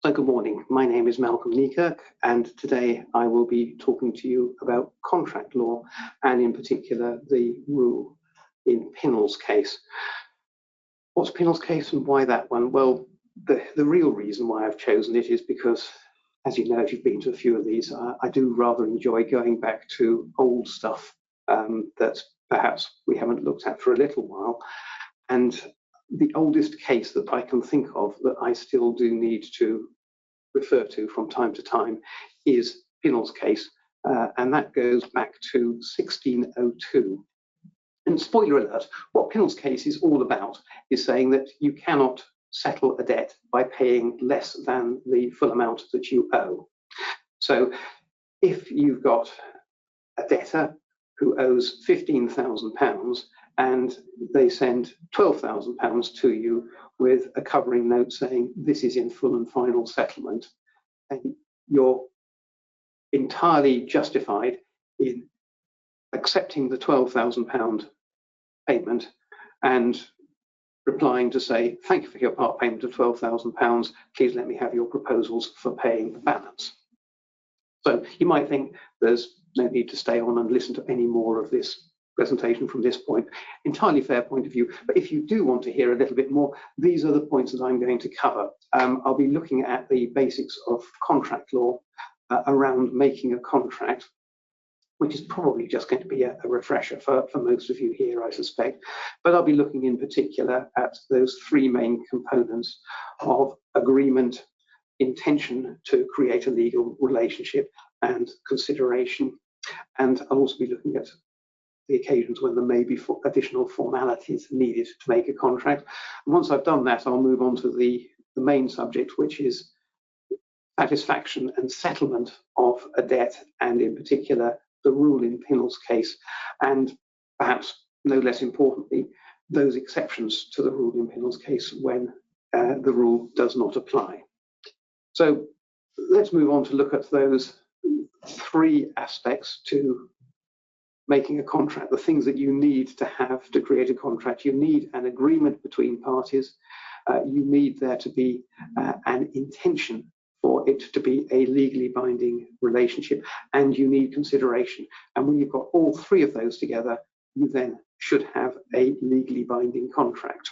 So good morning, my name is Malcolm Neekirk, and today I will be talking to you about contract law and in particular the rule in Pinnel's case. What's Pinnel's case and why that one? Well, the real reason why I've chosen it is because, as you know, if you've been to a few of these, I do rather enjoy going back to old stuff that perhaps we haven't looked at for a little while. And the oldest case that I can think of that I still do need to refer to from time to time is Pinnel's case, and that goes back to 1602. And spoiler alert, what Pinnel's case is all about is saying that you cannot settle a debt by paying less than the full amount that you owe. So if you've got a debtor who owes £15,000 and they send £12,000 to you with a covering note saying this is in full and final settlement, and you're entirely justified in accepting the £12,000 payment and replying to say, thank you for your part payment of £12,000, please let me have your proposals for paying the balance. So you might think there's no need to stay on and listen to any more of this presentation from this point. Entirely fair point of view, but if you do want to hear a little bit more, these are the points that I'm going to cover. I'll be looking at the basics of contract law around making a contract, which is probably just going to be a refresher for most of you here, I suspect. But I'll be looking in particular at those three main components of agreement, intention to create a legal relationship, and consideration. And I'll also be looking at the occasions when there may be additional formalities needed to make a contract. And once I've done that, I'll move on to the main subject, which is satisfaction and settlement of a debt, and in particular, the rule in Pinnel's case, and perhaps no less importantly, those exceptions to the rule in Pinnel's case when the rule does not apply. So let's move on to look at those three aspects to making a contract, the things that you need to have to create a contract. You need an agreement between parties. You need there to be an intention for it to be a legally binding relationship, and you need consideration. And when you've got all three of those together, you then should have a legally binding contract.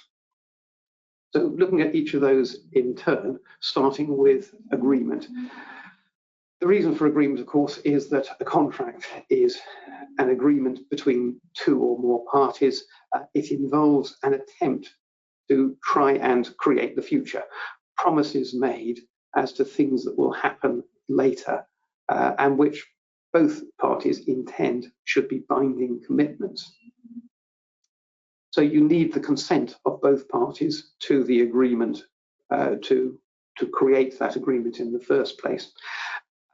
So looking at each of those in turn, starting with agreement. The reason for agreement, of course, is that a contract is an agreement between two or more parties. It involves an attempt to try and create the future, promises made as to things that will happen later, and which both parties intend should be binding commitments. So you need the consent of both parties to the agreement to create that agreement in the first place.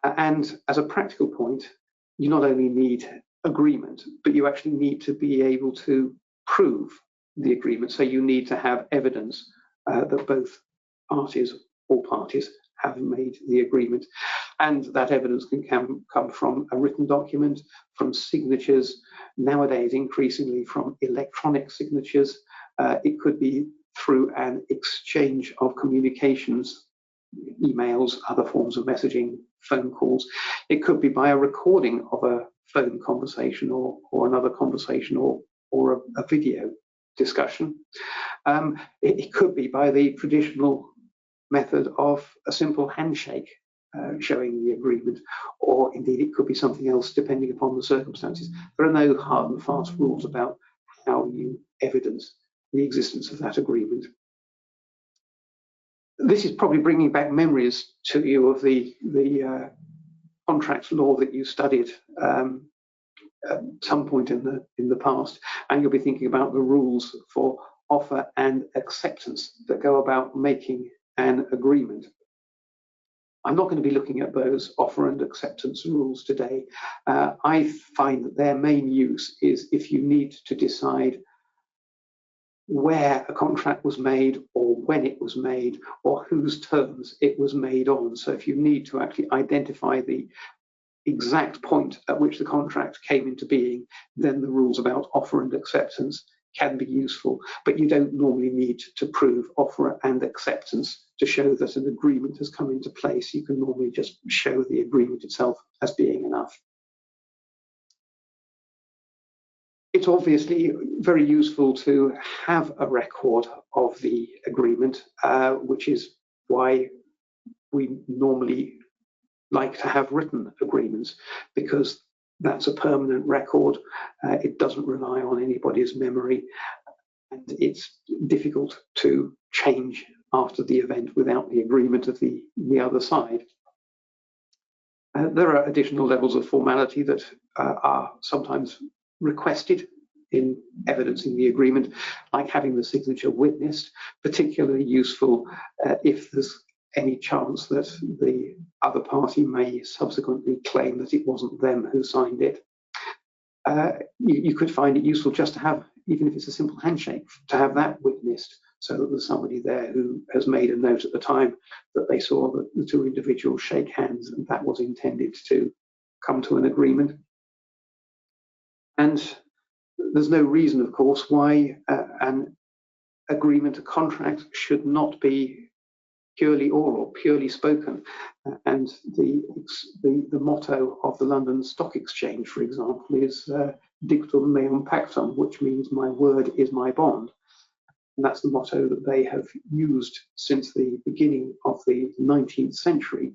And as a practical point, you not only need agreement, but you actually need to be able to prove the agreement. So you need to have evidence that both parties, all parties, have made the agreement. And that evidence can come from a written document, from signatures, nowadays increasingly from electronic signatures. It could be through an exchange of communications, emails, other forms of messaging, phone calls. It could be by a recording of a phone conversation or another conversation or a video discussion. It could be by the traditional method of a simple handshake showing the agreement, or indeed it could be something else depending upon the circumstances. There are no hard and fast rules about how you evidence the existence of that agreement. This is probably bringing back memories to you of the contract law that you studied at some point in the past, and you'll be thinking about the rules for offer and acceptance that go about making an agreement. I'm not going to be looking at those offer and acceptance rules today. I find that their main use is if you need to decide where a contract was made or when it was made or whose terms it was made on. So if you need to actually identify the exact point at which the contract came into being, then the rules about offer and acceptance can be useful, but you don't normally need to prove offer and acceptance to show that an agreement has come into place. You can normally just show the agreement itself as being enough. It's obviously very useful to have a record of the agreement, which is why we normally like to have written agreements, because that's a permanent record. It doesn't rely on anybody's memory, and it's difficult to change after the event without the agreement of the other side. There are additional levels of formality that are sometimes requested in evidencing the agreement, like having the signature witnessed, particularly useful if there's any chance that the other party may subsequently claim that it wasn't them who signed it. You could find it useful just to have, even if it's a simple handshake, to have that witnessed, so that there's somebody there who has made a note at the time that they saw the two individuals shake hands, and that was intended to come to an agreement. And there's no reason, of course, why an agreement, a contract, should not be purely oral, purely spoken. And the motto of the London Stock Exchange, for example, is dictum meum pactum, which means my word is my bond. And that's the motto that they have used since the beginning of the 19th century.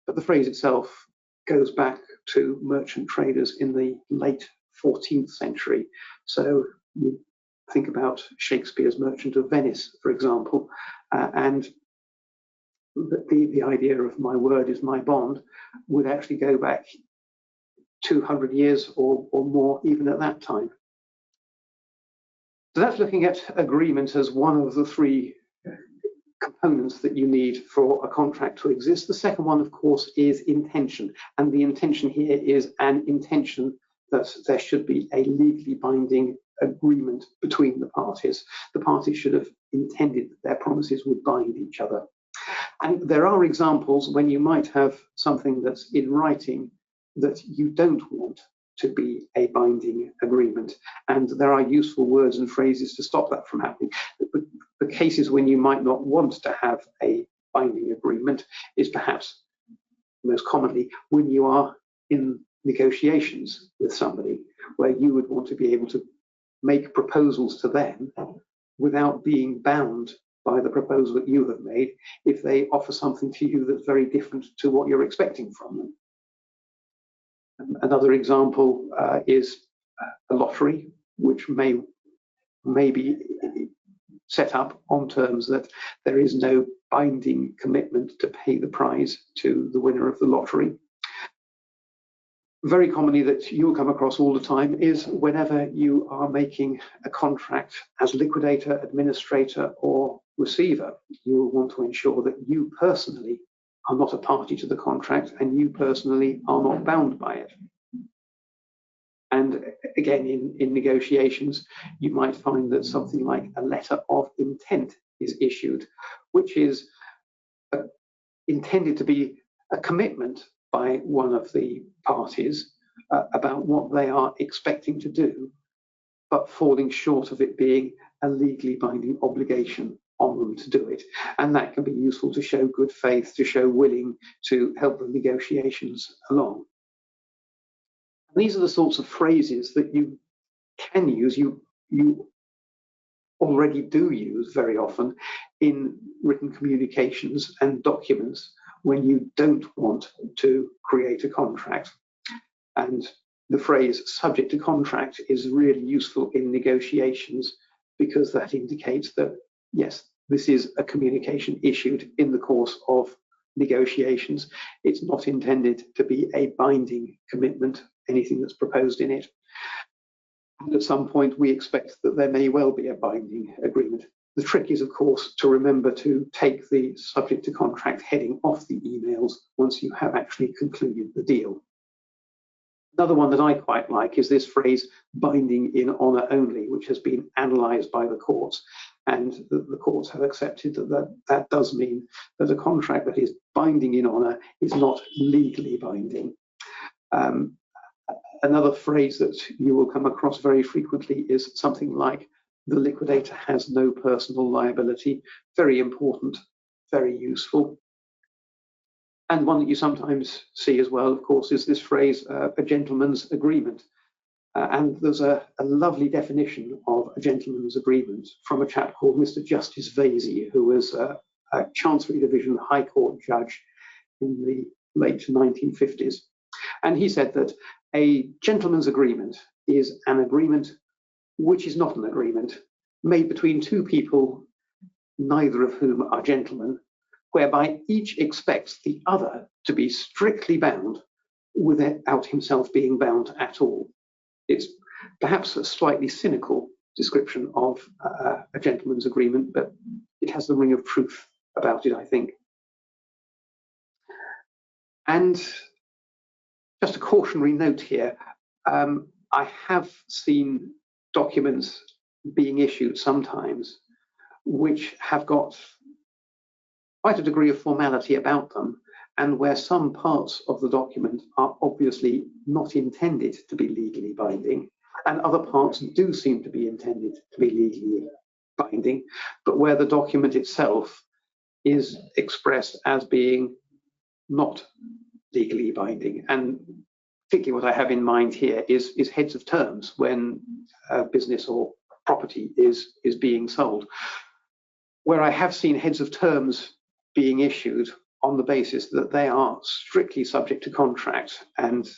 But the phrase itself goes back to merchant traders in the late 14th century. So you think about Shakespeare's Merchant of Venice, for example, and the idea of my word is my bond would actually go back 200 years or more, even at that time. So that's looking at agreement as one of the three components that you need for a contract to exist. The second one, of course, is intention. And the intention here is an intention that there should be a legally binding agreement between the parties. The parties should have intended that their promises would bind each other. And there are examples when you might have something that's in writing that you don't want to be a binding agreement. And there are useful words and phrases to stop that from happening. But the cases when you might not want to have a binding agreement is perhaps most commonly when you are in negotiations with somebody, where you would want to be able to make proposals to them without being bound by the proposal that you have made if they offer something to you that's very different to what you're expecting from them. Another example is a lottery, which may be set up on terms that there is no binding commitment to pay the prize to the winner of the lottery. Very commonly that you'll come across all the time is whenever you are making a contract as liquidator, administrator, or receiver, you will want to ensure that you personally are not a party to the contract and you personally are not bound by it. And again, in negotiations, you might find that something like a letter of intent is issued, which is intended to be a commitment by one of the parties about what they are expecting to do, but falling short of it being a legally binding obligation on them to do it. And that can be useful to show good faith, to show willing to help the negotiations along. And these are the sorts of phrases that you can use, you already do use very often in written communications and documents when you don't want to create a contract. And the phrase subject to contract is really useful in negotiations because that indicates that, yes, this is a communication issued in the course of negotiations. It's not intended to be a binding commitment, anything that's proposed in it. And at some point, we expect that there may well be a binding agreement. The trick is, of course, to remember to take the subject to contract heading off the emails once you have actually concluded the deal. Another one that I quite like is this phrase, binding in honour only, which has been analysed by the courts. And the courts have accepted that does mean that a contract that is binding in honour is not legally binding. Another phrase that you will come across very frequently is something like, the liquidator has no personal liability. Very important very useful. And one that you sometimes see as well, of course, is this phrase, a gentleman's agreement. And there's a lovely definition of a gentleman's agreement from a chap called Mr. Justice Vasey, who was a Chancery Division High Court judge in the late 1950s. And he said that a gentleman's agreement is an agreement which is not an agreement made between two people, neither of whom are gentlemen, whereby each expects the other to be strictly bound without himself being bound at all. It's perhaps a slightly cynical description of a gentleman's agreement, but it has the ring of truth about it, I think. And just a cautionary note here, I have seen documents being issued sometimes which have got quite a degree of formality about them, and where some parts of the document are obviously not intended to be legally binding, and other parts do seem to be intended to be legally binding, but where the document itself is expressed as being not legally binding. And particularly what I have in mind here is heads of terms when business or property is being sold, where I have seen heads of terms being issued on the basis that they are strictly subject to contract, and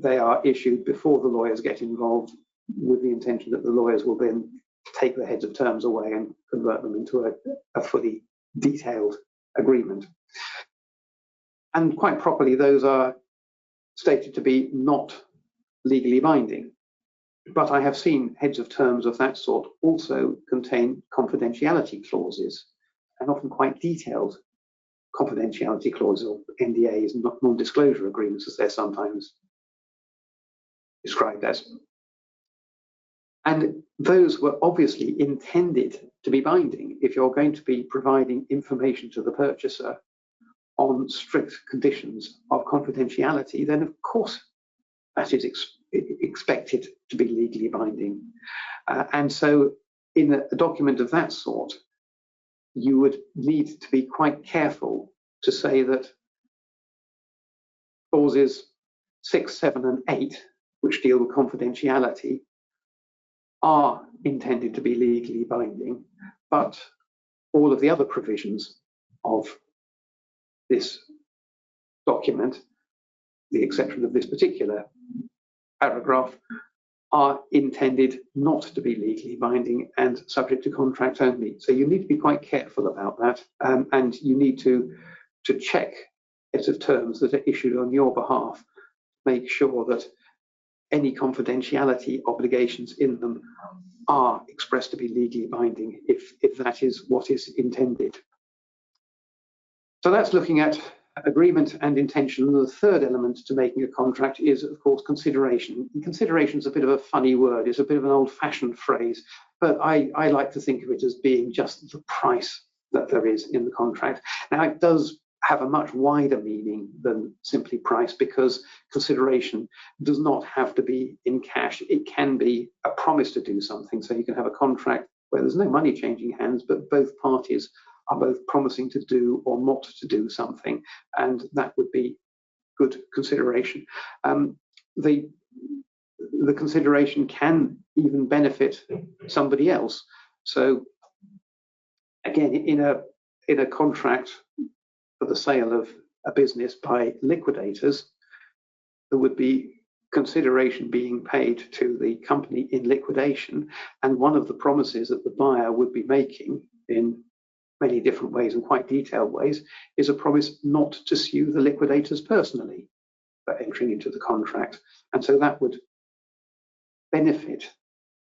they are issued before the lawyers get involved, with the intention that the lawyers will then take the heads of terms away and convert them into a fully detailed agreement. And quite properly, those are stated to be not legally binding. But I have seen heads of terms of that sort also contain confidentiality clauses, and often quite detailed confidentiality clauses, or NDAs, non-disclosure agreements, as they're sometimes described as. And those were obviously intended to be binding. If you're going to be providing information to the purchaser on strict conditions of confidentiality, then of course that is expected to be legally binding. And so in a document of that sort, you would need to be quite careful to say that clauses 6, 7, and 8, which deal with confidentiality, are intended to be legally binding, but all of the other provisions of this document, the exception of this particular paragraph, are intended not to be legally binding and subject to contract only. So you need to be quite careful about that, and you need to check heads of terms that are issued on your behalf, make sure that any confidentiality obligations in them are expressed to be legally binding, if that is what is intended. So that's looking at agreement and intention. And the third element to making a contract is, of course, consideration. And consideration is a bit of a funny word. It's a bit of an old-fashioned phrase, but I like to think of it as being just the price that there is in the contract. Now, it does have a much wider meaning than simply price, because consideration does not have to be in cash. It can be a promise to do something. So you can have a contract where there's no money changing hands, but both parties are both promising to do or not to do something, and that would be good consideration. The consideration can even benefit somebody else. So again, in a contract for the sale of a business by liquidators, there would be consideration being paid to the company in liquidation, and one of the promises that the buyer would be making in many different ways and quite detailed ways is a promise not to sue the liquidators personally for entering into the contract. And so that would benefit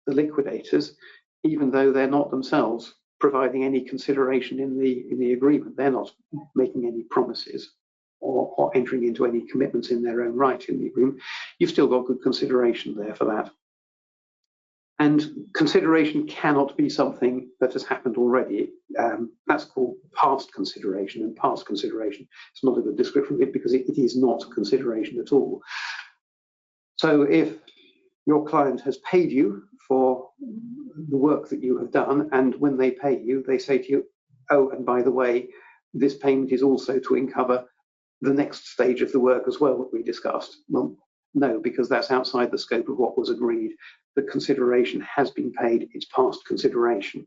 the liquidators, even though they're not themselves providing any consideration in the agreement. They're not making any promises or entering into any commitments in their own right in the agreement. You've still got good consideration there for that. And consideration cannot be something that has happened already. That's called past consideration, and past consideration is not a good description of it, because it is not consideration at all. So if your client has paid you for the work that you have done, and when they pay you, they say to you, oh, and by the way, this payment is also to cover the next stage of the work as well that we discussed. Well, no, because that's outside the scope of what was agreed. The consideration has been paid, it's past consideration.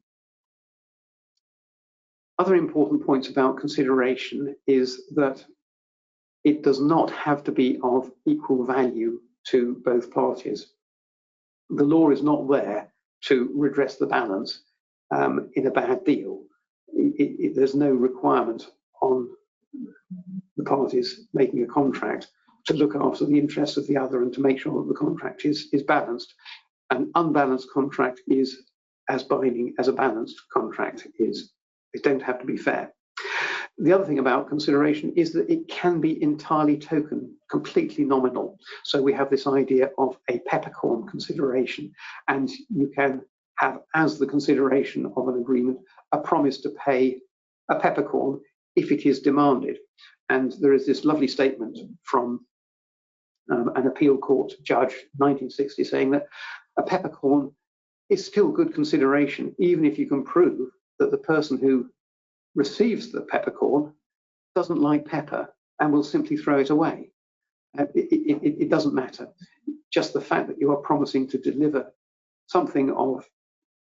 Other important points about consideration is that it does not have to be of equal value to both parties. The law is not there to redress the balance in a bad deal. There's no requirement on the parties making a contract to look after the interests of the other and to make sure that the contract is balanced. An unbalanced contract is as binding as a balanced contract is. They don't have to be fair. The other thing about consideration is that it can be entirely token, completely nominal. So we have this idea of a peppercorn consideration, and you can have as the consideration of an agreement a promise to pay a peppercorn if it is demanded. And there is this lovely statement from an appeal court judge, 1960, saying that a peppercorn is still good consideration, even if you can prove that the person who receives the peppercorn doesn't like pepper and will simply throw it away. It doesn't matter. Just the fact that you are promising to deliver something of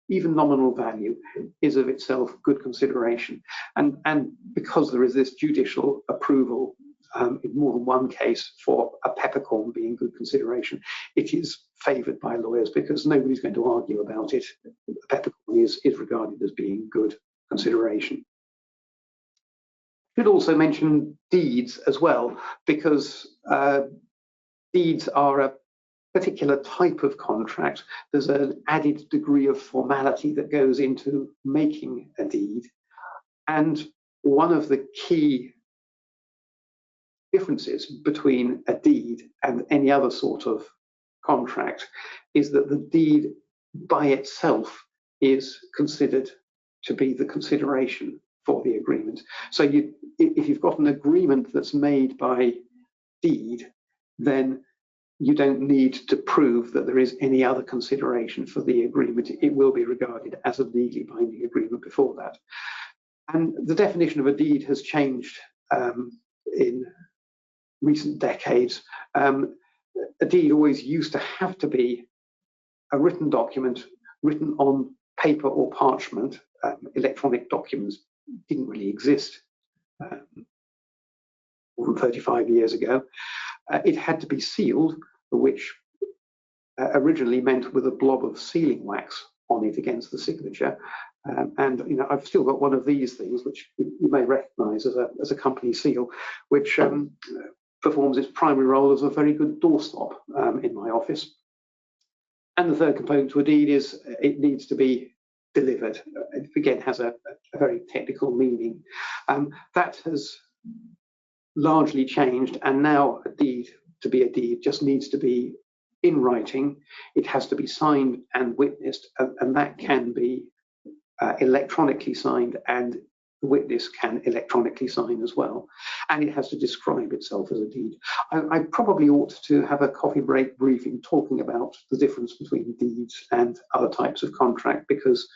even nominal value is of itself good consideration. And because there is this judicial approval in more than one case for a peppercorn being good consideration, it is favoured by lawyers because nobody's going to argue about it. A peppercorn is regarded as being good consideration. Should also mention deeds as well, because deeds are a particular type of contract. There's an added degree of formality that goes into making a deed. And one of the key differences between a deed and any other sort of contract is that the deed by itself is considered to be the consideration for the agreement. So if you've got an agreement that's made by deed, then you don't need to prove that there is any other consideration for the agreement. It will be regarded as a legally binding agreement before that. And the definition of a deed has changed in recent decades. A deed always used to have to be a written document written on paper or parchment. Electronic documents didn't really exist more than 35 years ago. It had to be sealed, which originally meant with a blob of sealing wax on it against the signature. And I've still got one of these things, which you may recognise as a company seal, which performs its primary role as a very good doorstop in my office. And the third component to a deed is it needs to be delivered. It again has a very technical meaning. That has largely changed, and now a deed, to be a deed, just needs to be in writing. It has to be signed and witnessed, and that can be electronically signed, and the witness can electronically sign as well. And it has to describe itself as a deed. I probably ought to have a coffee break briefing talking about the difference between deeds and other types of contract, because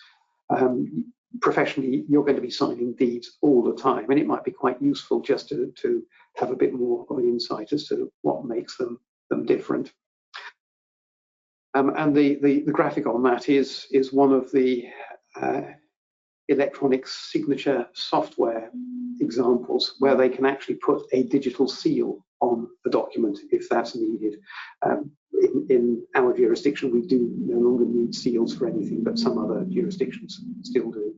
professionally you're going to be signing deeds all the time, and it might be quite useful just to have a bit more of an insight as to what makes them different. And the graphic on that is one of the electronic signature software examples where they can actually put a digital seal on the document if that's needed. In our jurisdiction, we do no longer need seals for anything, but some other jurisdictions still do.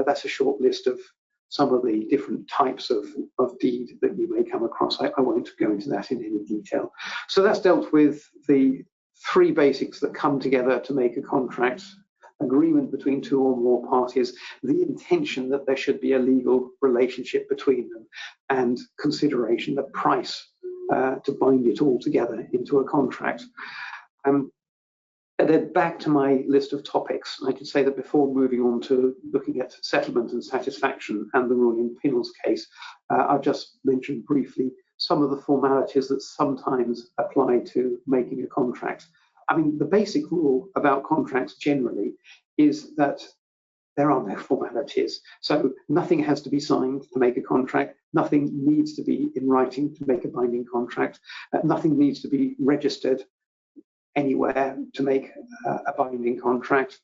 That's a short list of some of the different types of deed that you may come across. I won't go into that in any detail. So that's dealt with the three basics that come together to make a contract: agreement between two or more parties, the intention that there should be a legal relationship between them, and consideration, the price to bind it all together into a contract. And then back to my list of topics, I could say that before moving on to looking at settlement and satisfaction and the rule in Pinnel's case, I've just mentioned briefly some of the formalities that sometimes apply to making a contract. I mean, the basic rule about contracts generally is that there are no formalities. So nothing has to be signed to make a contract. Nothing needs to be in writing to make a binding contract. Nothing needs to be registered anywhere to make a binding contract.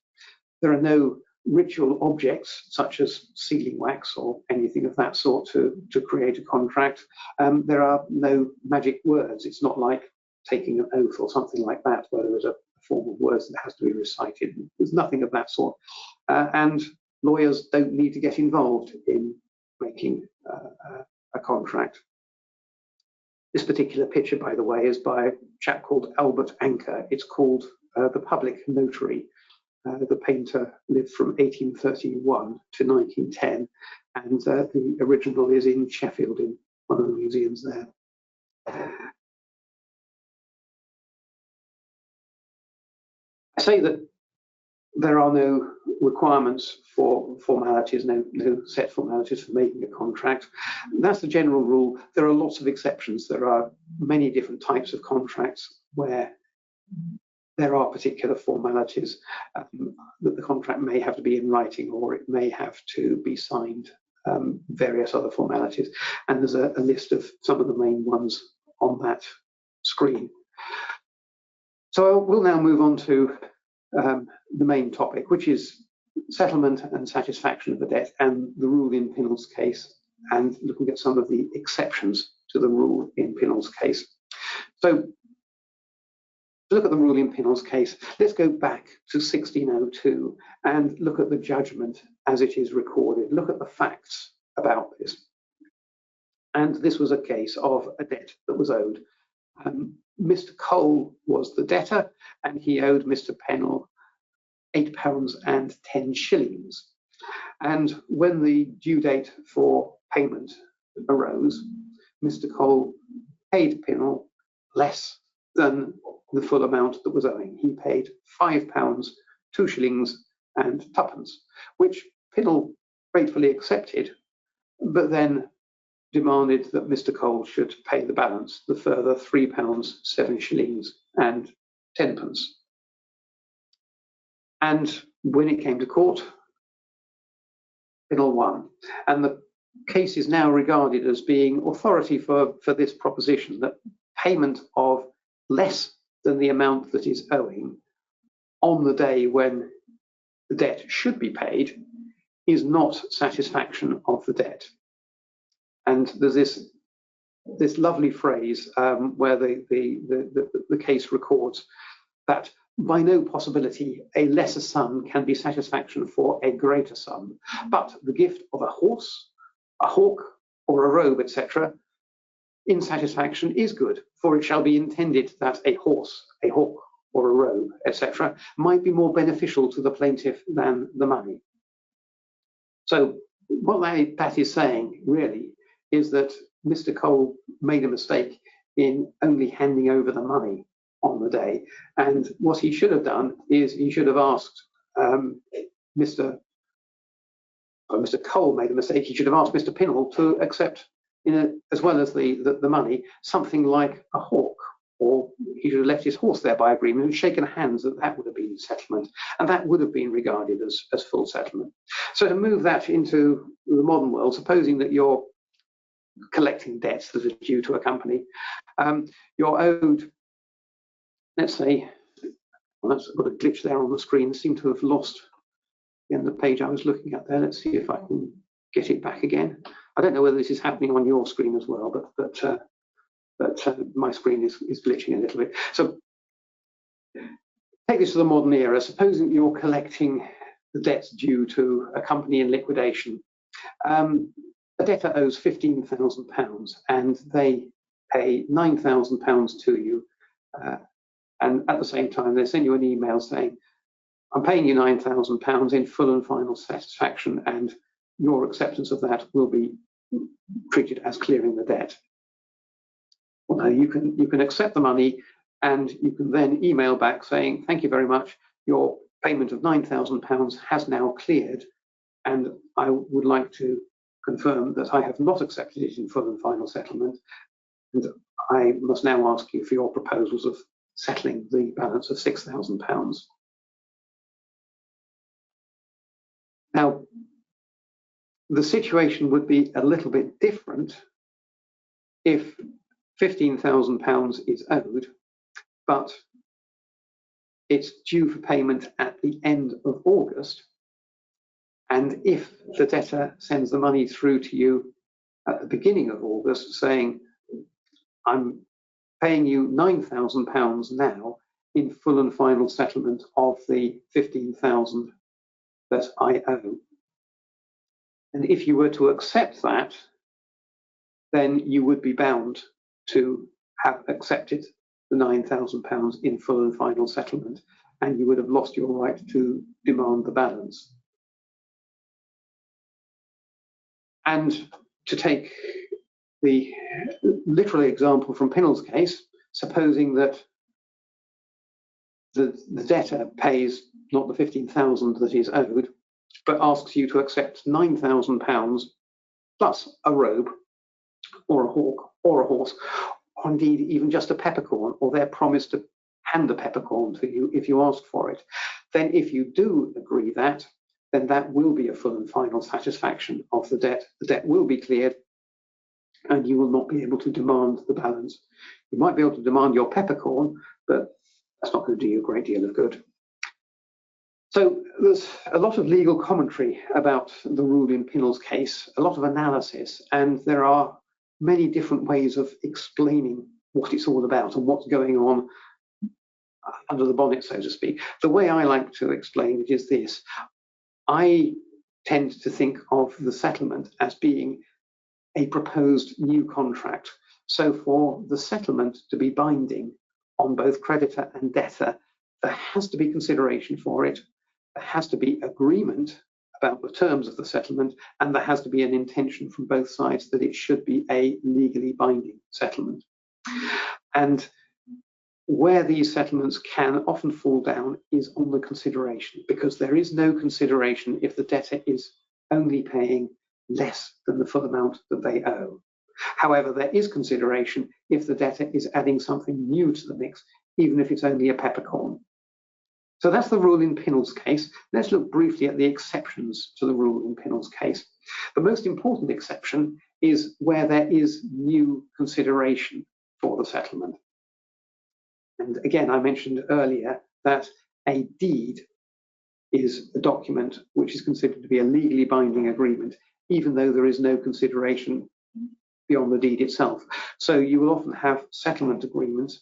There are no ritual objects such as sealing wax or anything of that sort to create a contract. There are no magic words. It's not like taking an oath or something like that, where there is a form of words that has to be recited. There's nothing of that sort. And lawyers don't need to get involved in making a contract. This particular picture, by the way, is by a chap called Albert Anker. It's called The Public Notary. The painter lived from 1831 to 1910, and the original is in Sheffield in one of the museums there. I say that there are no requirements for formalities, no set formalities for making a contract. That's the general rule. There are lots of exceptions. There are many different types of contracts where there are particular formalities that the contract may have to be in writing, or it may have to be signed, various other formalities. And there's a list of some of the main ones on that screen. So we'll now move on to the main topic, which is settlement and satisfaction of the debt and the rule in Pinnel's case, and looking at some of the exceptions to the rule in Pinnel's case. So to look at the rule in Pinnel's case, let's go back to 1602 and look at the judgment as it is recorded. Look at the facts about this. And this was a case of a debt that was owed. Mr. Cole was the debtor, and he owed Mr. Pinnel £8.10. And when the due date for payment arose, Mr. Cole paid Pinnel less than the full amount that was owing. He paid £5, 2 shillings and 2pence, which Pinnel gratefully accepted, but then demanded that Mr. Cole should pay the balance, the further £3, 7 shillings and 10pence. And when it came to court, Pinnel won. And the case is now regarded as being authority for this proposition, that payment of less than the amount that is owing on the day when the debt should be paid is not satisfaction of the debt. And there's this lovely phrase where the case records that by no possibility a lesser sum can be satisfaction for a greater sum, but the gift of a horse, a hawk, or a robe, etc., in satisfaction is good, for it shall be intended that a horse, a hawk, or a robe, etc., might be more beneficial to the plaintiff than the money. So what that is saying really is that Mr. Cole made a mistake in only handing over the money on the day, and what he should have done is he should have asked Mr. Cole made a mistake. He should have asked Mr. Pinnel to accept, as well as the money, something like a hawk, or he should have left his horse there by agreement and shaken hands. That would have been settlement, and that would have been regarded as full settlement. So to move that into the modern world, supposing that you're collecting debts that are due to a company, you're owed, let's say, well, that's got a glitch there on the screen. I seem to have lost in the page I was looking at there. Let's see if I can get it back again. I don't know whether this is happening on your screen as well, but my screen is glitching a little bit. So take this to the modern era. Supposing you're collecting the debts due to a company in liquidation. A debtor owes £15,000 and they pay £9,000 to you. And at the same time, they send you an email saying, I'm paying you £9,000 in full and final satisfaction, and your acceptance of that will be treated as clearing the debt. Well, no, you can accept the money, and you can then email back saying, thank you very much, your payment of £9,000 has now cleared, and I would like to confirm that I have not accepted it in full and final settlement, and I must now ask you for your proposals of settling the balance of £6,000. Now, the situation would be a little bit different if £15,000 is owed, but it's due for payment at the end of August. And if the debtor sends the money through to you at the beginning of August saying, I'm paying you £9,000 now in full and final settlement of the 15,000 that I owe. And if you were to accept that, then you would be bound to have accepted the £9,000 in full and final settlement, and you would have lost your right to demand the balance. And to take the literal example from Pinnel's case, supposing that the debtor pays not the 15,000 that is owed, but asks you to accept £9,000 plus a robe or a hawk or a horse, or indeed even just a peppercorn, or their promise to hand a peppercorn to you if you ask for it, then if you do agree that, then that will be a full and final satisfaction of the debt. The debt will be cleared, and you will not be able to demand the balance. You might be able to demand your peppercorn, but that's not going to do you a great deal of good. So there's a lot of legal commentary about the rule in Pinnel's case, a lot of analysis, and there are many different ways of explaining what it's all about and what's going on under the bonnet, so to speak. The way I like to explain it is this. I tend to think of the settlement as being a proposed new contract. So for the settlement to be binding on both creditor and debtor, there has to be consideration for it, there has to be agreement about the terms of the settlement, and there has to be an intention from both sides that it should be a legally binding settlement. And where these settlements can often fall down is on the consideration, because there is no consideration if the debtor is only paying less than the full amount that they owe. However, there is consideration if the debtor is adding something new to the mix, even if it's only a peppercorn. So that's the rule in Pinnel's case. Let's look briefly at the exceptions to the rule in Pinnel's case. The most important exception is where there is new consideration for the settlement. And again, I mentioned earlier that a deed is a document which is considered to be a legally binding agreement, even though there is no consideration beyond the deed itself. So you will often have settlement agreements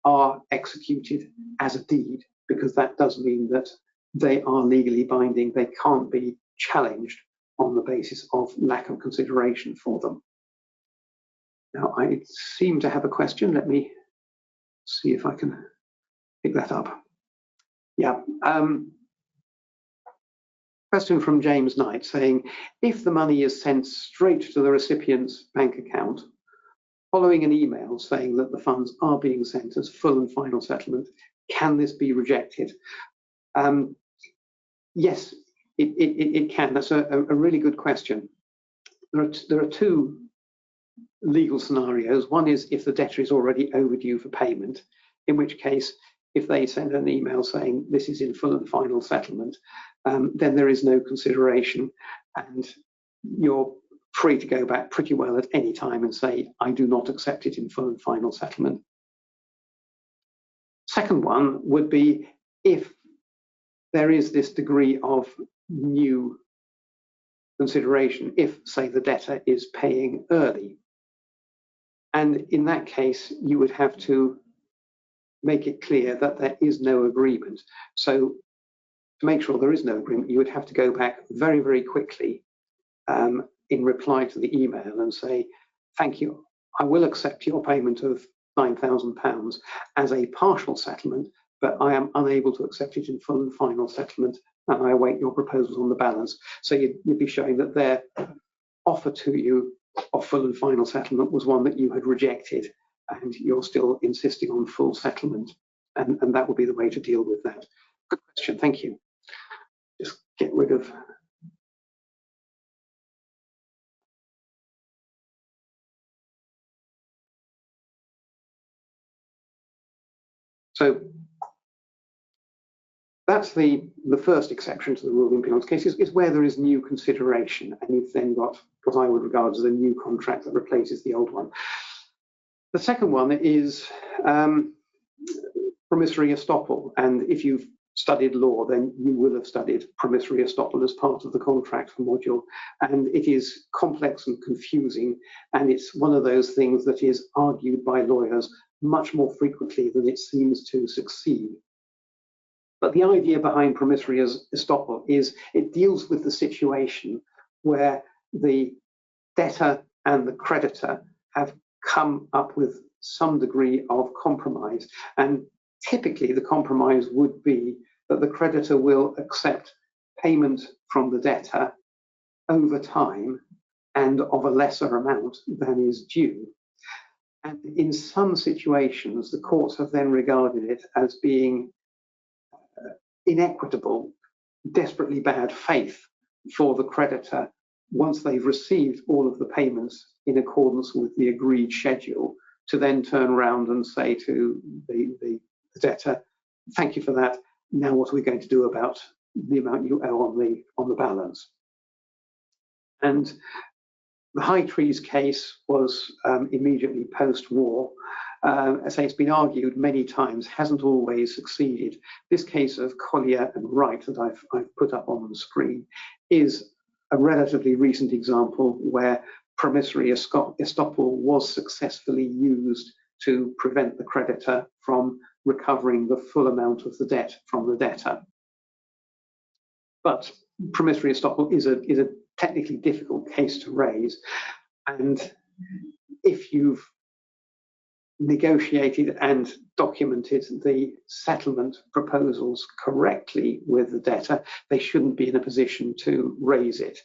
are executed as a deed, because that does mean that they are legally binding. They can't be challenged on the basis of lack of consideration for them. Now, I seem to have a question. Let me see if I can pick that up. Yeah. Question from James Knight saying, if the money is sent straight to the recipient's bank account, following an email saying that the funds are being sent as full and final settlement, can this be rejected? Yes, it can. That's a really good question. There are two legal scenarios. One is if the debtor is already overdue for payment, in which case, if they send an email saying this is in full and final settlement, then there is no consideration, and you're free to go back pretty well at any time and say, I do not accept it in full and final settlement. Second one would be if there is this degree of new consideration, if, say, the debtor is paying early. And in that case, you would have to make it clear that there is no agreement. So to make sure there is no agreement, you would have to go back very, very quickly in reply to the email and say, thank you, I will accept your payment of £9,000 as a partial settlement, but I am unable to accept it in full and final settlement, and I await your proposals on the balance. So you'd be showing that their offer to you of full and final settlement was one that you had rejected, and you're still insisting on full settlement, and that would be the way to deal with that. Good question, thank you. Just get rid of so that's the first exception to the rule in Pinnell's case, is where there is new consideration, and you've then got what I would regard as a new contract that replaces the old one. The second one is promissory estoppel, and if you've studied law, then you will have studied promissory estoppel as part of the contract module, and it is complex and confusing, and it's one of those things that is argued by lawyers much more frequently than it seems to succeed. But the idea behind promissory estoppel is it deals with the situation where the debtor and the creditor have come up with some degree of compromise. And typically the compromise would be that the creditor will accept payment from the debtor over time and of a lesser amount than is due. And in some situations, the courts have then regarded it as being inequitable, desperately bad faith for the creditor once they've received all of the payments in accordance with the agreed schedule to then turn around and say to the debtor, thank you for that, now what are we going to do about the amount you owe on the balance? And the High Trees case was immediately post-war. I say it's been argued many times, hasn't always succeeded. This case of Collier and Wright that I've put up on the screen is a relatively recent example where promissory estoppel was successfully used to prevent the creditor from recovering the full amount of the debt from the debtor. But promissory estoppel is a technically difficult case to raise, and if you've negotiated and documented the settlement proposals correctly with the debtor, they shouldn't be in a position to raise it.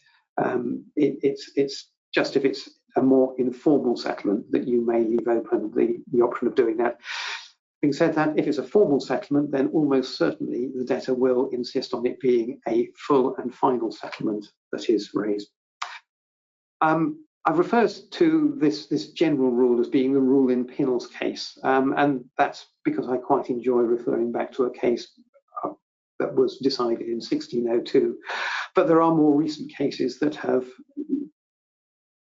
It's just if it's a more informal settlement that you may leave open the option of doing that. Having said that, if it's a formal settlement, then almost certainly the debtor will insist on it being a full and final settlement that is raised. I've referred to this general rule as being the rule in Pinnell's case, and that's because I quite enjoy referring back to a case that was decided in 1602. But there are more recent cases that have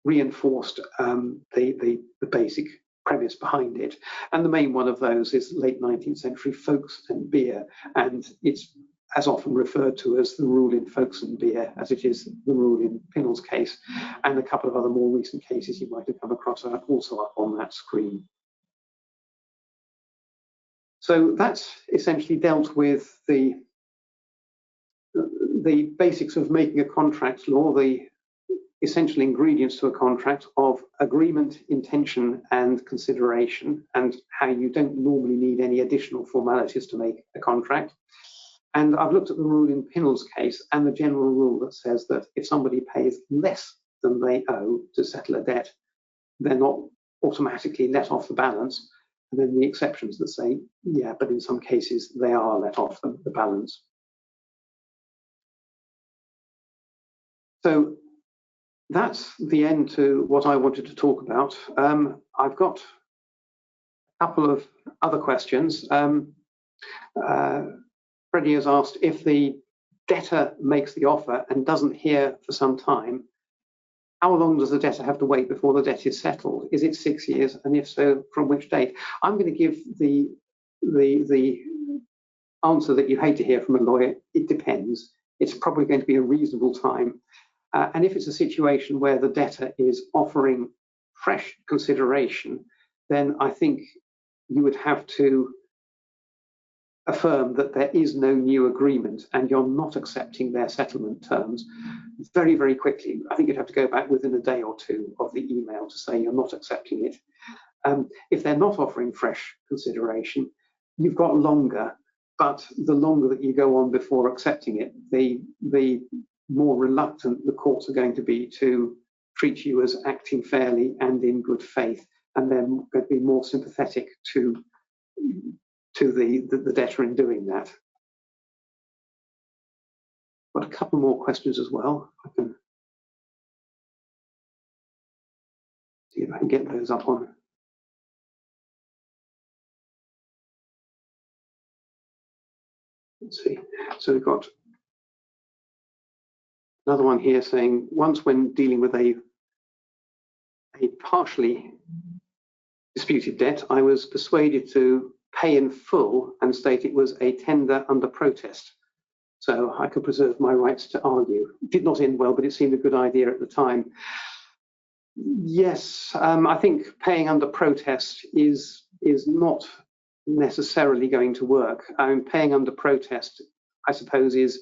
reinforced the basic premise behind it. And the main one of those is late 19th century Folks and Beer, and it's as often referred to as the rule in Folks and Beer as it is the rule in Pinnell's case, and a couple of other more recent cases you might have come across are also up on that screen. So that's essentially dealt with the basics of making a contract law, the essential ingredients to a contract of agreement, intention, and consideration, and how you don't normally need any additional formalities to make a contract. And I've looked at the rule in Pinnell's case and the general rule that says that if somebody pays less than they owe to settle a debt, they're not automatically let off the balance. And then the exceptions that say, yeah, but in some cases they are let off the balance. So that's the end to what I wanted to talk about. I've got a couple of other questions. Freddie has asked if the debtor makes the offer and doesn't hear for some time, how long does the debtor have to wait before the debt is settled? Is it 6 years? And if so, from which date? I'm going to give the answer that you hate to hear from a lawyer. It depends. It's probably going to be a reasonable time. And if it's a situation where the debtor is offering fresh consideration, then I think you would have to affirm that there is no new agreement and you're not accepting their settlement terms very, very quickly. I think you'd have to go back within a day or two of the email to say you're not accepting it. If they're not offering fresh consideration, you've got longer, but the longer that you go on before accepting it, the more reluctant the courts are going to be to treat you as acting fairly and in good faith, and they're going to be more sympathetic to the debtor in doing that. Got a couple more questions as well. I can see if I can get those up on. let's see. So we've got another one here saying, once when dealing with a partially disputed debt, I was persuaded to pay in full and state it was a tender under protest, so I could preserve my rights to argue. It did not end well, but it seemed a good idea at the time. Yes, I think paying under protest is not necessarily going to work. Paying under protest, I suppose, is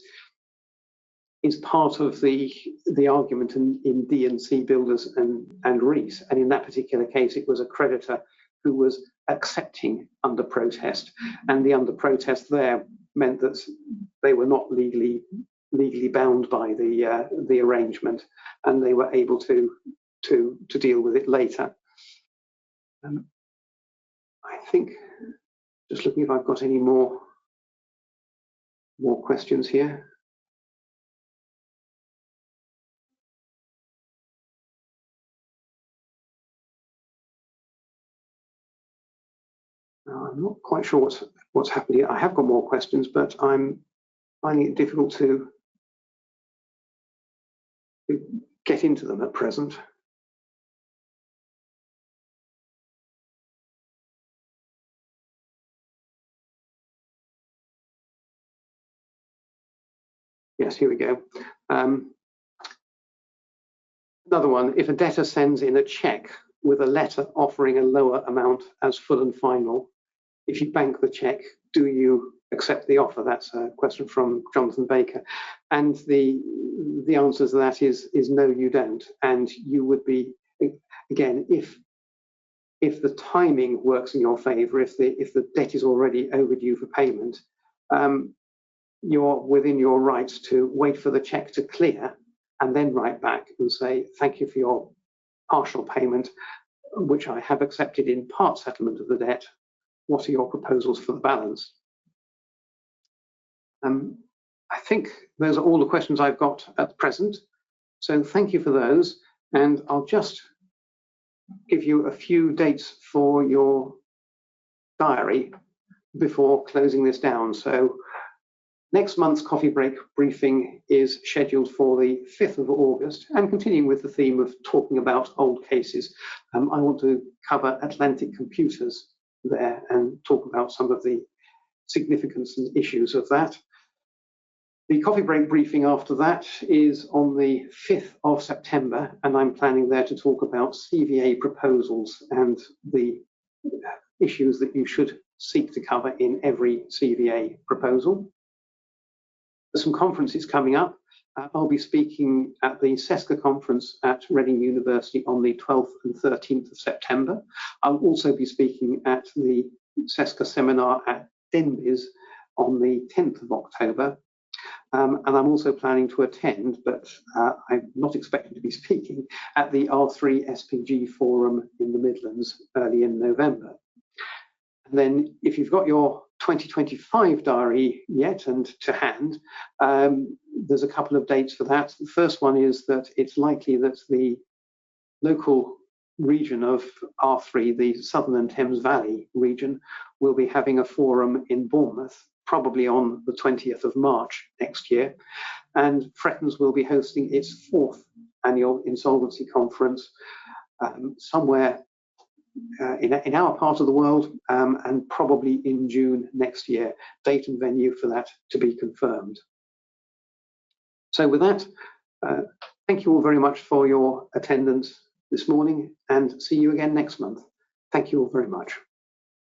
part of the argument in D&C Builders and Rees, and in that particular case, it was a creditor who was accepting under protest, and the under protest there meant that they were not legally bound by the arrangement, and they were able to deal with it later. I think, just looking if I've got any more questions here. I'm not quite sure what's happened here. I have got more questions, but I'm finding it difficult to get into them at present. Yes, here we go. Another one, if a debtor sends in a cheque with a letter offering a lower amount as full and final, if you bank the cheque, do you accept the offer? That's a question from Jonathan Baker. And the answer to that is no, you don't. And you would be, again, if the timing works in your favour, if the debt is already overdue for payment, you're within your rights to wait for the cheque to clear and then write back and say, thank you for your partial payment, which I have accepted in part settlement of the debt. What are your proposals for the balance? I think those are all the questions I've got at present. So thank you for those. And I'll just give you a few dates for your diary before closing this down. So next month's coffee break briefing is scheduled for the 5th of August, and continuing with the theme of talking about old cases, I want to cover Atlantic Computers there and talk about some of the significance and issues of that. The coffee break briefing after that is on the 5th of September, and I'm planning there to talk about CVA proposals and the issues that you should seek to cover in every CVA proposal. There's some conferences coming up. I'll be speaking at the CESCA conference at Reading University on the 12th and 13th of September. I'll also be speaking at the CESCA seminar at Denbies on the 10th of October. And I'm also planning to attend, but I'm not expecting to be speaking, at the R3 SPG forum in the Midlands early in November. And then if you've got your 2025 diary yet and to hand, there's a couple of dates for that. The first one is that it's likely that the local region of R3, the Southern and Thames Valley region, will be having a forum in Bournemouth, probably on the 20th of March next year. And Frettons will be hosting its 4th annual insolvency conference somewhere in our part of the world, and probably in June next year. Date and venue for that to be confirmed. So with that, thank you all very much for your attendance this morning, and see you again next month. Thank you all very much.